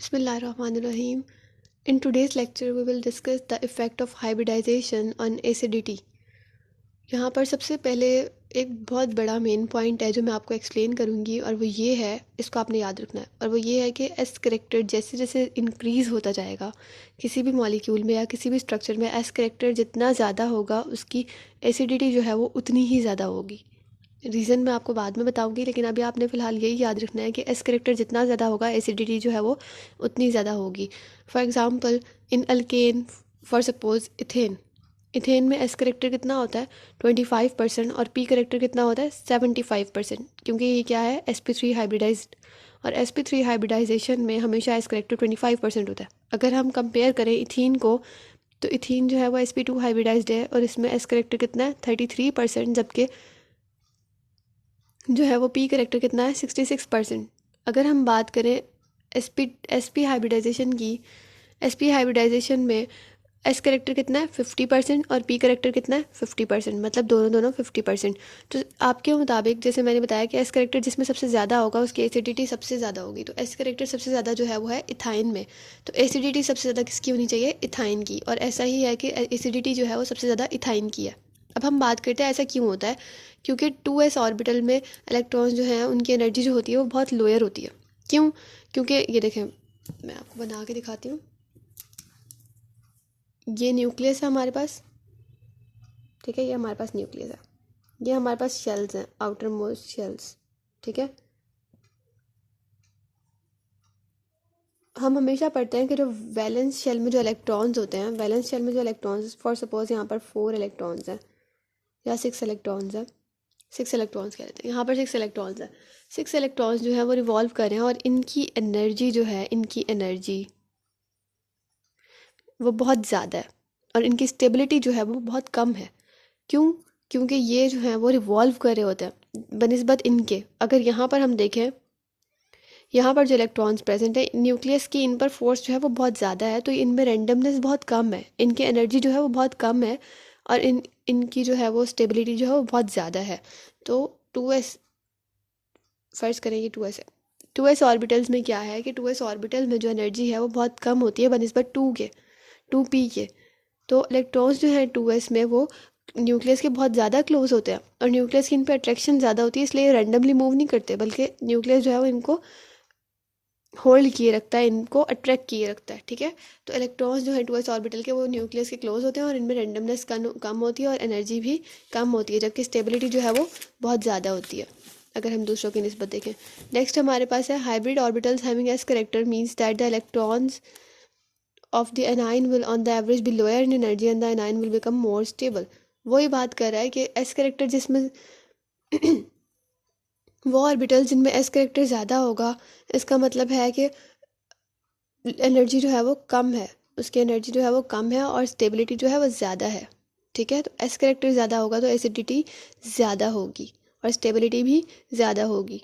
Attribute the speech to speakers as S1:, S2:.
S1: Bismillahirrahmanirrahim. In today's lecture, we will discuss the effect of hybridization on acidity. यहाँ पर सबसे पहले एक बहुत बड़ा मेन पॉइंट है जो मैं आपको एक्सप्लेन करूँगी और वो ये है, इसको आपने याद रखना है, और वो ये है कि एस करेक्टर जैसे जैसे इंक्रीज़ होता जाएगा किसी भी मॉलिक्यूल में या किसी भी स्ट्रक्चर में, एस करेक्टर जितना ज़्यादा होगा उसकी एसिडिटी जो है वो उतनी ही ज़्यादा होगी। रीज़न मैं आपको बाद में बताऊंगी, लेकिन अभी आपने फ़िलहाल यही याद रखना है कि एस करेक्टर जितना ज़्यादा होगा एसिडिटी जो है वो उतनी ज़्यादा होगी। For example in alkane, for suppose ethane, ethane में एस करेक्टर कितना होता है 25% और पी करेक्टर कितना होता है 75%, क्योंकि ये क्या है sp3 हाइब्रिडाइज्ड, और sp3 हाइब्रिडाइजेशन में हमेशा एस करेक्टर 25% होता है। अगर हम कंपेयर करें इथीन को, तो इथीन जो है वो sp2 हाइब्रिडाइज्ड है और इसमें एस करेक्टर कितना है 33%, जबकि जो है वो पी करेक्टर कितना है 66%। अगर हम बात करें एसपी हाइब्रिडाइजेशन की, एसपी हाइब्रिडाइजेशन में एस करेक्टर कितना है 50% और पी करेक्टर कितना है 50%, मतलब दोनों दोनों 50%। तो आपके मुताबिक जैसे मैंने बताया कि एस करेक्टर जिसमें सबसे ज़्यादा होगा उसकी एसिडिटी सबसे ज़्यादा होगी, तो एस करेक्टर सबसे ज़्यादा जो है वो है इथाइन में, तो एसिडिटी सबसे ज़्यादा किसकी होनी चाहिए इथाइन की, और ऐसा ही है कि एसिडिटी जो है वो सबसे ज़्यादा इथाइन की है। अब हम बात करते हैं ऐसा क्यों होता है, क्योंकि 2s ऑर्बिटल में इलेक्ट्रॉन्स जो हैं उनकी एनर्जी जो होती है वो बहुत लोअर होती है। क्यों? क्योंकि ये देखें, मैं आपको बना के दिखाती हूँ। ये न्यूक्लियस है हमारे पास, ठीक है, ये हमारे पास न्यूक्लियस है, ये हमारे पास शेल्स हैं, आउटर मोस्ट शेल्स, ठीक है। हम हमेशा पढ़ते हैं कि जो वैलेंस शेल में जो इलेक्ट्रॉन्स होते हैं, वैलेंस शेल में जो इलेक्ट्रॉन्स, फॉर सपोज यहाँ पर 4 इलेक्ट्रॉन्स हैं या 6 इलेक्ट्रॉन्स हैं, 6 इलेक्ट्रॉन्स कह लेते हैं, यहाँ पर 6 इलेक्ट्रॉन्स हैं। 6 इलेक्ट्रॉन्स जो है वो रिवॉल्व कर रहे हैं और इनकी एनर्जी जो है, इनकी एनर्जी वो बहुत ज़्यादा है और इनकी स्टेबिलिटी जो है वो बहुत कम है। क्यों? क्योंकि ये जो है वो रिवॉल्व कर रहे होते हैं बनिस्बत इनके। अगर यहाँ पर हम देखें, यहाँ पर जो इलेक्ट्रॉन्स प्रेजेंट है न्यूक्लियस की, इन पर फोर्स जो है वो बहुत ज़्यादा है, तो इनमें रेंडमनेस बहुत कम है, इनकी एनर्जी जो है वो बहुत कम है, और इनकी जो है वो स्टेबिलिटी जो है वो बहुत ज़्यादा है। तो 2s, फर्ज करें ये 2s है, 2s ऑर्बिटल्स में क्या है कि 2s ऑर्बिटल में जो एनर्जी है वो बहुत कम होती है बनिस्बत 2p के। तो इलेक्ट्रॉन्स जो हैं 2s में वो न्यूक्लियस के बहुत ज़्यादा क्लोज होते हैं और न्यूक्लियस की इन पर अट्रैक्शन ज़्यादा होती है, इसलिए रैंडमली मूव नहीं करते, बल्कि न्यूक्लियस जो है वो इनको होल्ड किए रखता है, इनको अट्रैक्ट किए रखता है, ठीक है। तो इलेक्ट्रॉन्स जो है 2s ऑर्बिटल के वो न्यूक्लियस के क्लोज होते हैं और इनमें रैंडमनेस कम होती है और एनर्जी भी कम होती है, जबकि स्टेबिलिटी जो है वो बहुत ज़्यादा होती है अगर हम दूसरों की निस्बत देखें। नेक्स्ट हमारे पास है hybrid orbitals having S character means that the electrons of the anion will on the average be lower in energy and the anion will become more stable। वही बात कर रहा है कि एस करेक्टर जिसमें वो ऑर्बिटल जिनमें एस करेक्टर ज़्यादा होगा, इसका मतलब है कि एनर्जी जो है वो कम है, उसकी एनर्जी जो है वो कम है और स्टेबिलिटी जो है वो ज़्यादा है, ठीक है। तो एस करेक्टर ज़्यादा होगा तो एसिडिटी ज़्यादा होगी और स्टेबिलिटी भी ज़्यादा होगी।